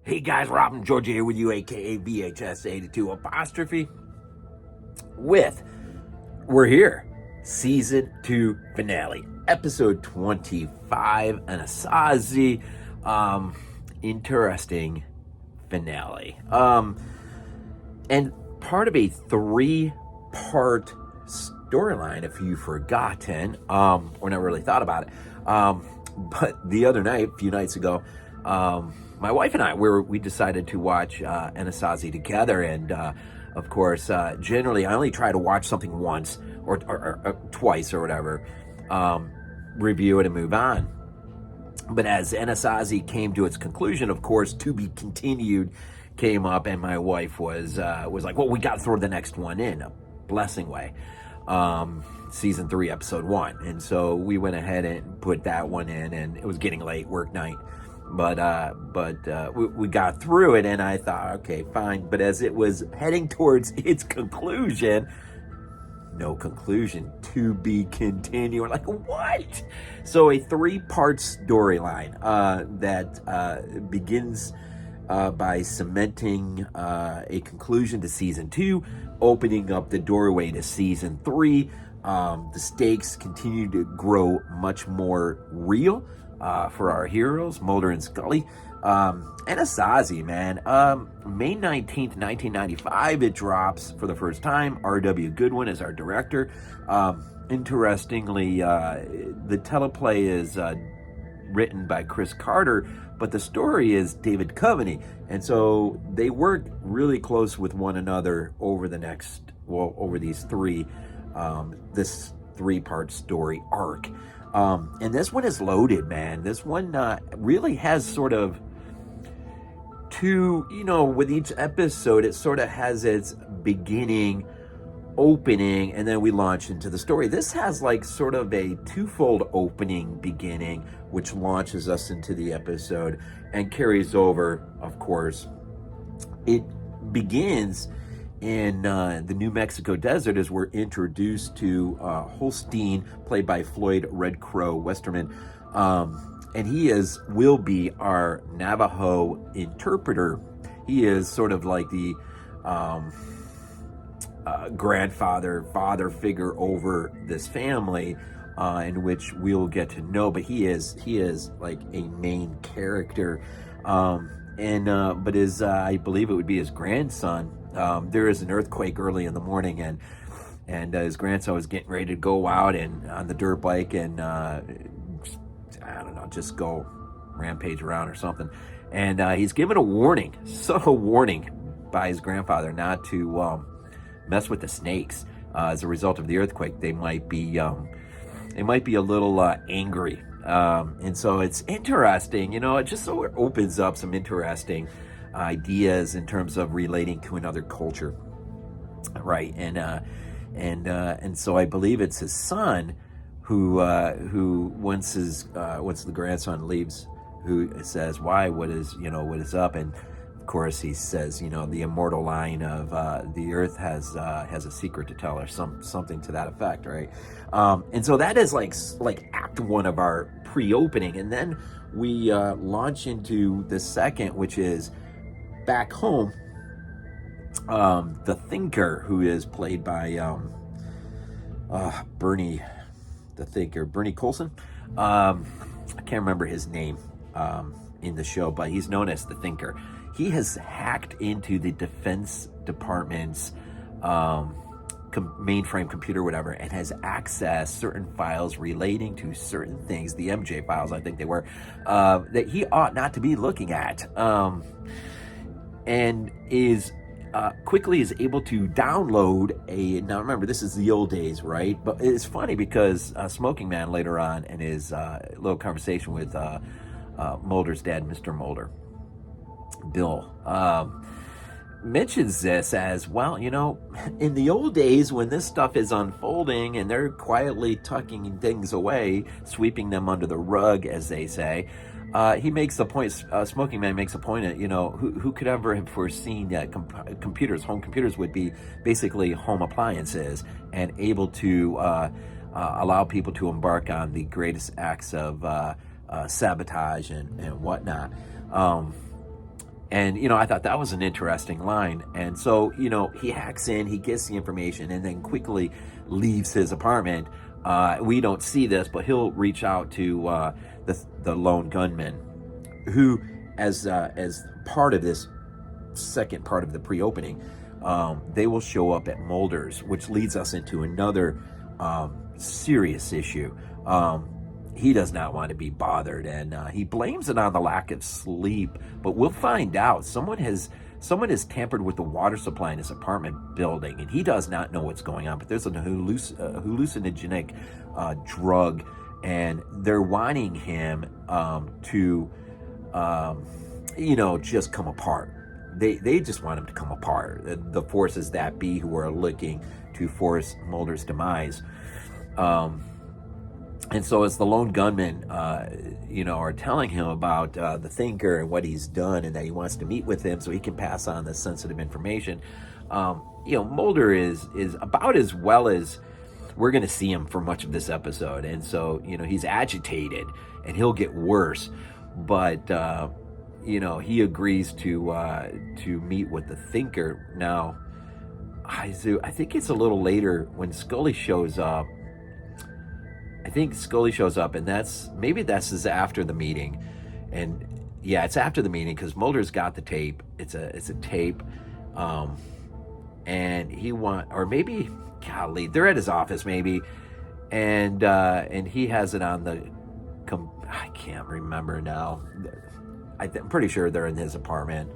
Hey guys, Rob and Georgia here with you, aka VHS82 apostrophe. We're here, season 2 finale, episode 25, Anasazi. Interesting finale. And part of a 3-part storyline, if you've forgotten, or not really thought about it. But the other night, a few nights ago, my wife and I, we decided to watch Anasazi together, and of course, generally I only try to watch something once or twice or whatever, review it and move on. But as Anasazi came to its conclusion, of course, to be continued came up, and my wife was like, well, we got to throw the next one in, a blessing way. Season 3, episode 1. And so we went ahead and put that one in, and it was getting late, work night. But we got through it, and I thought, okay, fine. But as it was heading towards its conclusion, no conclusion, to be continued. We're like, what? So a 3-part storyline that begins by cementing a conclusion to season 2, opening up the doorway to season 3. The stakes continue to grow much more real for our heroes, Mulder and Scully. Anasazi, man. May 19th, 1995, it drops for the first time. R.W. Goodwin is our director. Interestingly, the teleplay is written by Chris Carter, but the story is David Coveney. And so they work really close with one another over these this 3-part story arc. And this one is loaded, man. This one really has sort of with each episode, it sort of has its beginning, opening, and then we launch into the story. This has like sort of a twofold opening, beginning, which launches us into the episode and carries over, of course. It begins in the New Mexico desert as we're introduced to Holstein, played by Floyd Red Crow Westerman. And he will be our Navajo interpreter. He is sort of like the father figure over this family, in which we'll get to know. But he is like a main character, but I believe it would be his grandson. There is an earthquake early in the morning, and his grandson was getting ready to go out and on the dirt bike and I don't know, just go rampage around or something. And he's given a warning, subtle warning, by his grandfather not to mess with the snakes. As a result of the earthquake, they might be a little angry. And so it's interesting, it just so it opens up some interesting ideas in terms of relating to another culture, right? And so I believe it's his son who once the grandson leaves, who says, why, what is up? And of course he says, the immortal line of the earth has a secret to tell, or something to that effect, right? And so that is like act 1 of our pre-opening, and then we launch into the second, which is back home. The Thinker, who is played by Bernie Colson. I can't remember his name in the show, but he's known as the Thinker. He has hacked into the Defense Department's mainframe computer, whatever, and has accessed certain files relating to certain things, the MJ files, I think they were, that he ought not to be looking at, and is quickly is able to download now remember, this is the old days, right? But it's funny because Smoking Man later on in his little conversation with Mulder's dad, Mr. Mulder, Bill, mentions this as, well, in the old days when this stuff is unfolding and they're quietly tucking things away, sweeping them under the rug, as they say, he makes the point, Smoking Man makes a point that, who could ever have foreseen that home computers would be basically home appliances and able to allow people to embark on the greatest acts of sabotage and whatnot. And, I thought that was an interesting line. And so, he hacks in, he gets the information, and then quickly leaves his apartment. We don't see this, but he'll reach out to the lone gunman, who, as part of this second part of the pre-opening, they will show up at Mulder's, which leads us into another serious issue. He does not want to be bothered, and he blames it on the lack of sleep. But we'll find out someone has tampered with the water supply in his apartment building, and he does not know what's going on. But there's a hallucinogenic drug, and they're wanting him to just come apart. They just want him to come apart. The forces that be who are looking to force Mulder's demise. And so as the lone gunmen, are telling him about the thinker and what he's done, and that he wants to meet with him so he can pass on this sensitive information, Mulder is about as well as we're going to see him for much of this episode. And so, he's agitated, and he'll get worse. But, he agrees to meet with the thinker. Now, I think it's a little later when Scully shows up. I think Scully shows up, and that's after the meeting. And yeah, it's after the meeting because Mulder's got the tape. It's a tape, and they're at his office maybe, and he has it on the. I can't remember now. I'm pretty sure they're in his apartment.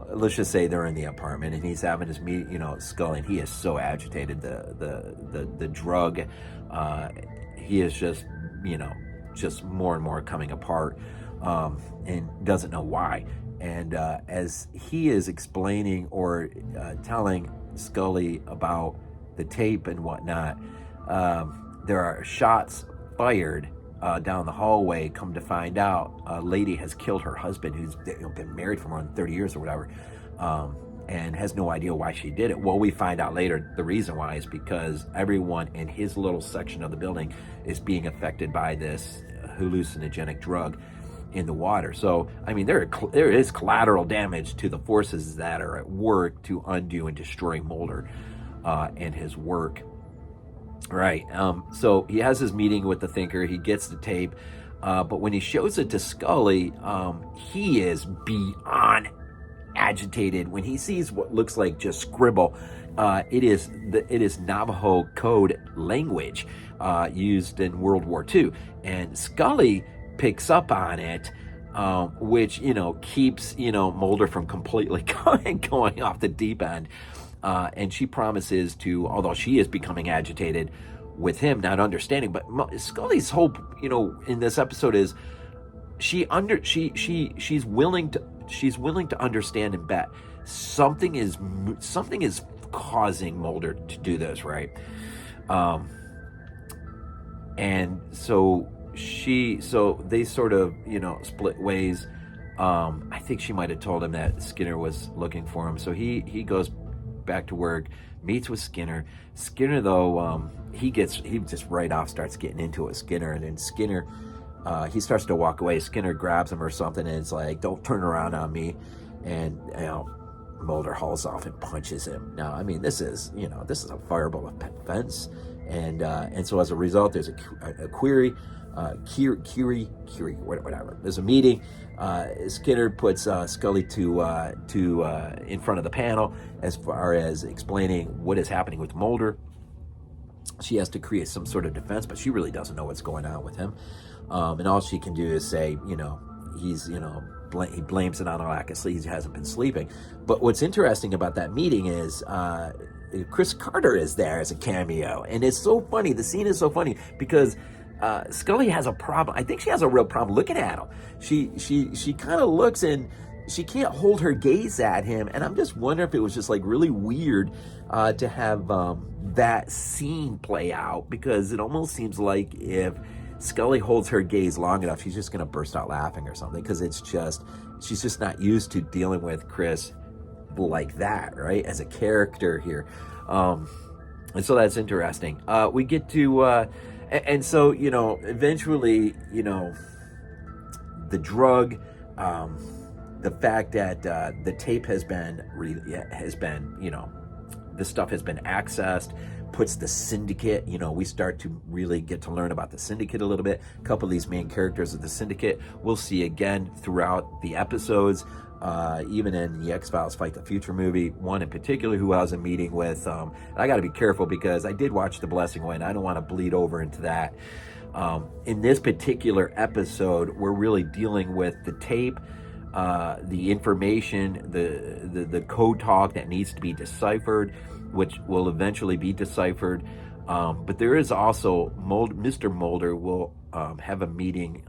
Let's just say they're in the apartment, and he's having his meeting. Scully, and he is so agitated. The drug. He is just more and more coming apart, and doesn't know why. And as he is explaining or telling Scully about the tape and whatnot, there are shots fired down the hallway. Come to find out, a lady has killed her husband, who's been married for more than 30 years or whatever, and has no idea why she did it. Well, we find out later the reason why is because everyone in his little section of the building is being affected by this hallucinogenic drug in the water. So, I mean, there is collateral damage to the forces that are at work to undo and destroy Mulder and his work. Right. So he has his meeting with the thinker. He gets the tape. But when he shows it to Scully, he is beyond agitated when he sees what looks like just scribble. It is Navajo code language used in World War II, and Scully picks up on it, which keeps Mulder from completely going off the deep end. And she promises to, although she is becoming agitated with him not understanding, but Scully's hope in this episode is she's willing to understand and bet something is causing Mulder to do this, right? And so they sort of split ways. I think she might have told him that Skinner was looking for him, so he goes back to work, meets with Skinner. Skinner, though, he just right off starts getting into it with Skinner, and then Skinner, he starts to walk away. Skinner grabs him or something, and it's like, "Don't turn around on me." And Mulder hauls off and punches him. Now, I mean, this is a fireable offense, and so as a result, there's a query, whatever. There's a meeting. Skinner puts Scully to in front of the panel as far as explaining what is happening with Mulder. She has to create some sort of defense, but she really doesn't know what's going on with him. And all she can do is say, he blames it on a lack of sleep. He hasn't been sleeping. But what's interesting about that meeting is Chris Carter is there as a cameo, and it's so funny. The scene is so funny because Scully has a problem. I think she has a real problem looking at him. She kind of looks and she can't hold her gaze at him, and I'm just wondering if it was just like really weird to have that scene play out, because it almost seems like if Scully holds her gaze long enough, she's just going to burst out laughing or something, because she's just not used to dealing with Chris like that, right, as a character here. And so that's interesting. We get to, and so, eventually, the drug the fact that the tape has been, this stuff has been accessed, puts the syndicate, we start to really get to learn about the syndicate a little bit. A couple of these main characters of the syndicate we'll see again throughout the episodes, even in the X-Files Fight the Future movie, one in particular who I was in meeting with. I got to be careful because I did watch The Blessing Way, and I don't want to bleed over into that. In this particular episode, we're really dealing with the tape, the information, the code talk that needs to be deciphered, which will eventually be deciphered. But there is also Mr. Mulder will have a meeting.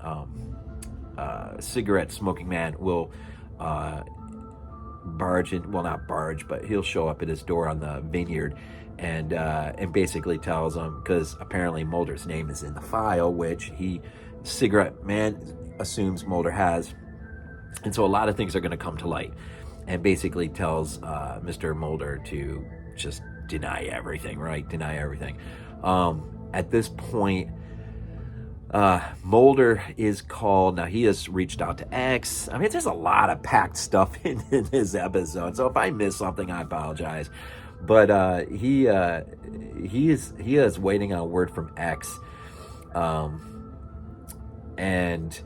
Cigarette smoking man will barge in, well, not barge, but he'll show up at his door on the vineyard and basically tells him, because apparently Mulder's name is in the file, which Cigarette Man assumes Mulder has. And so a lot of things are going to come to light, and basically tells Mr. Mulder to just deny everything, right? Deny everything. At this point, Mulder is called. Now, he has reached out to X. I mean, there's a lot of packed stuff in this episode, so if I miss something, I apologize. But he is waiting on word from X, and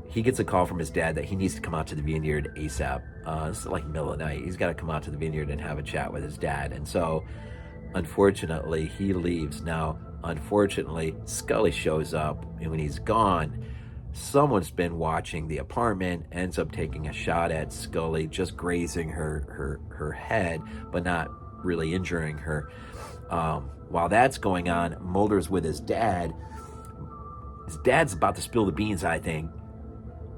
he gets a call from his dad that he needs to come out to the vineyard ASAP. It's like middle of the night. He's got to come out to the vineyard and have a chat with his dad. And so, unfortunately, he leaves. Now, unfortunately, Scully shows up, and when he's gone, someone's been watching the apartment, ends up taking a shot at Scully, just grazing her head, but not really injuring her. While that's going on, Mulder's with his dad. His dad's about to spill the beans, I think.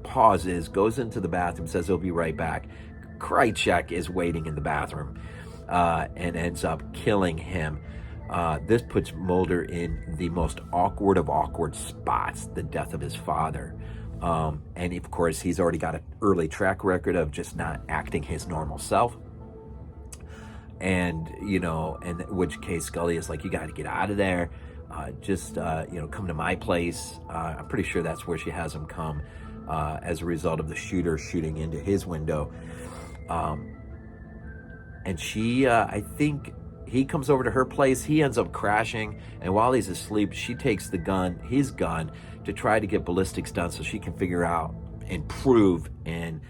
Pauses, goes into the bathroom, says he'll be right back. Krychek is waiting in the bathroom and ends up killing him. This puts Mulder in the most awkward of awkward spots, the death of his father. And of course, he's already got an early track record of just not acting his normal self. And, in which case Scully is like, you got to get out of there. Come to my place. I'm pretty sure that's where she has him come. As a result of the shooter shooting into his window. And she, I think he comes over to her place. He ends up crashing. And while he's asleep, she takes his gun, to try to get ballistics done so she can figure out and prove and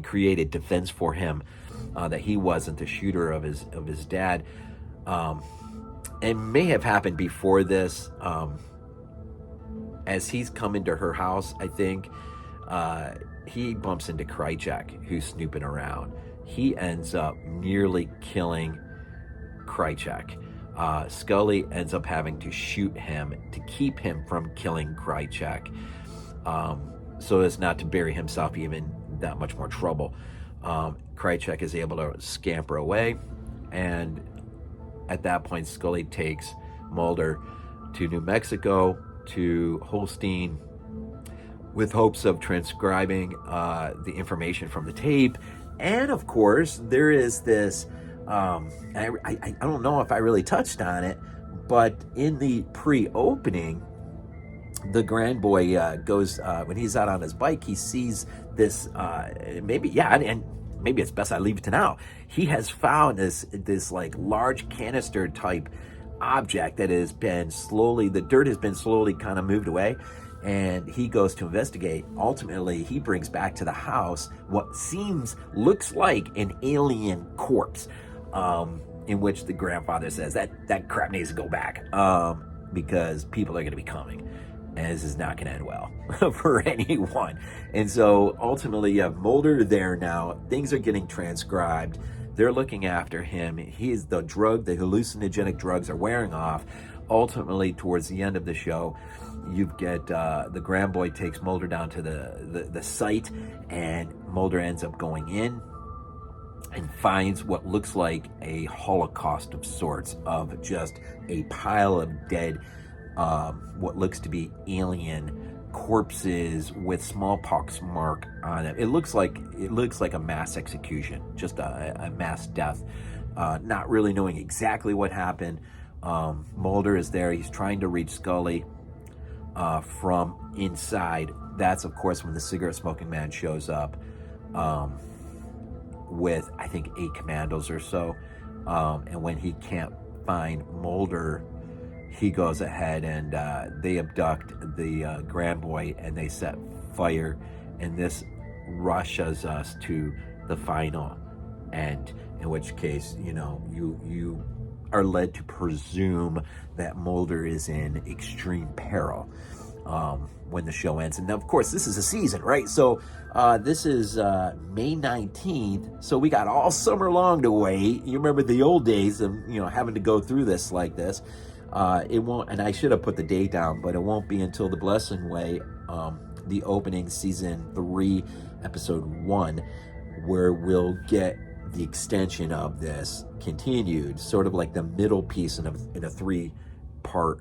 create a defense for him that he wasn't the shooter of his dad. It may have happened before this. As he's come into her house, I think, he bumps into Krychek, who's snooping around. He ends up nearly killing Krychek. Scully ends up having to shoot him to keep him from killing Krychek, so as not to bury himself even that much more trouble. Krychek is able to scamper away, and at that point, Scully takes Mulder to New Mexico, to Holstein, with hopes of transcribing the information from the tape. And of course, there is this, I don't know if I really touched on it, but in the pre-opening, the grand boy goes, when he's out on his bike, he sees this, and maybe it's best I leave it to now. He has found this like large canister type object that has been the dirt has been slowly kind of moved away. And he goes to investigate. Ultimately, he brings back to the house what looks like an alien corpse, in which the grandfather says that crap needs to go back, because people are going to be coming, and this is not going to end well for anyone. And so ultimately, you have Mulder there now. Things are getting transcribed. They're looking after him. The hallucinogenic drugs are wearing off. Ultimately, towards the end of the show, you get the grand boy takes Mulder down to the site, and Mulder ends up going in and finds what looks like a holocaust of sorts, of just a pile of dead, what looks to be alien corpses with smallpox mark on it. It looks like a mass execution, just a mass death. Not really knowing exactly what happened. Mulder is there. He's trying to reach Scully from inside. That's, of course, when the cigarette smoking man shows up. with, I think, 8 commandos or so. And when he can't find Mulder, he goes ahead and they abduct the grand boy and they set fire. And this rushes us to the final end, in which case, you are led to presume that Mulder is in extreme peril when the show ends. And of course, this is a season, right? So this is May 19th. So we got all summer long to wait. You remember the old days of, having to go through this like this. It won't, and I should have put the date down, but it won't be until The Blessing Way, the opening season 3, episode 1, where we'll get the extension of this continued, sort of like the middle piece in a 3-part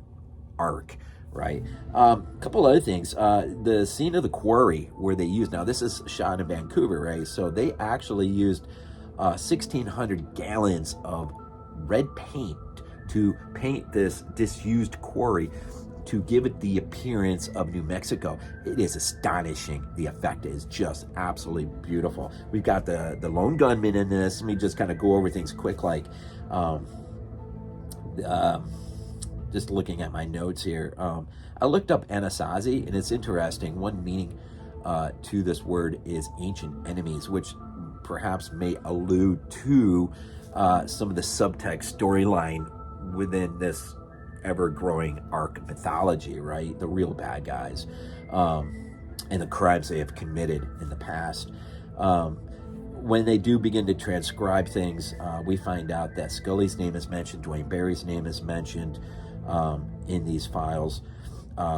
arc, right? A couple other things. The scene of the quarry where they used, now this is shot in Vancouver, right? So they actually used 1,600 gallons of red paint to paint this disused quarry to give it the appearance of New Mexico. It is astonishing. The effect is just absolutely beautiful. We've got the lone gunman in this. Let me just kind of go over things quick, like just looking at my notes here. I looked up Anasazi, and it's interesting. One meaning to this word is ancient enemies, which perhaps may allude to some of the subtext storyline within this ever-growing arc mythology, right? The real bad guys and the crimes they have committed in the past. When they do begin to transcribe things, we find out that Scully's name is mentioned, Dwayne Barry's name is mentioned in these files,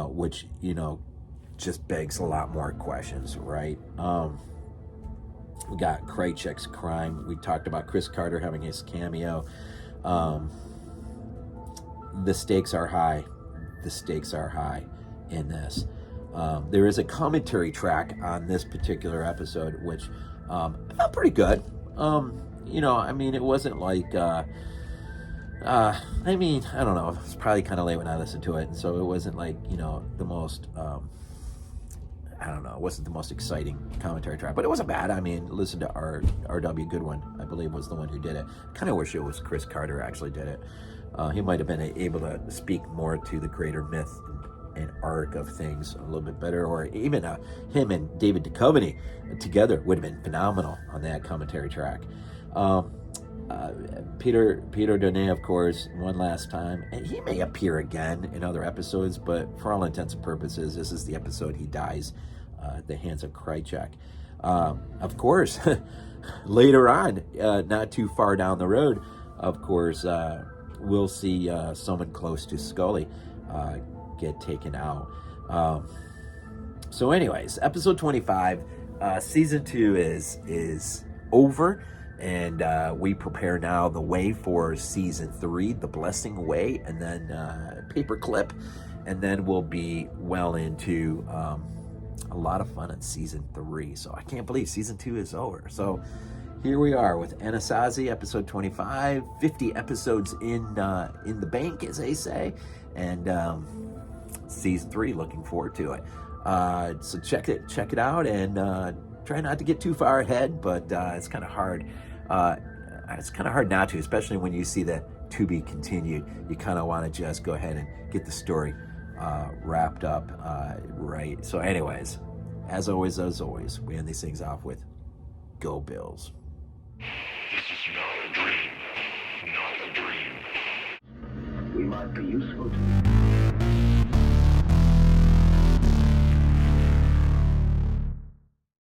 which, just begs a lot more questions, right? We got Krychek's crime. We talked about Chris Carter having his cameo. The stakes are high. The stakes are high in this. There is a commentary track on this particular episode, which felt pretty good. It wasn't like, I don't know. It's probably kind of late when I listened to it, and so it wasn't like, the most, it wasn't the most exciting commentary track, but it wasn't bad. I mean, listen to R.W. Goodwin, I believe, was the one who did it. Kind of wish it was Chris Carter actually did it. He might have been able to speak more to the greater myth and arc of things a little bit better, or even him and David Duchovny together would have been phenomenal on that commentary track. Peter Donnet, of course, one last time, and he may appear again in other episodes, but for all intents and purposes, this is the episode he dies at the hands of Krychek. Of course, later on, not too far down the road, of course, we'll see someone close to Scully get taken out. So anyways, episode 25, season 2 is over, and we prepare now the way for season 3, The Blessing Way, and then Paperclip, and then we'll be well into a lot of fun in season 3. So I can't believe season 2 is over. So here we are with Anasazi, episode 25, 50 episodes in the bank, as they say, and season 3, looking forward to it. So check it out, and try not to get too far ahead, but it's kind of hard. It's kind of hard not to, especially when you see the to be continued. You kind of want to just go ahead and get the story wrapped up, right? So anyways, as always, we end these things off with Go Bills. This is not a dream. Not a dream. We might be useful to you.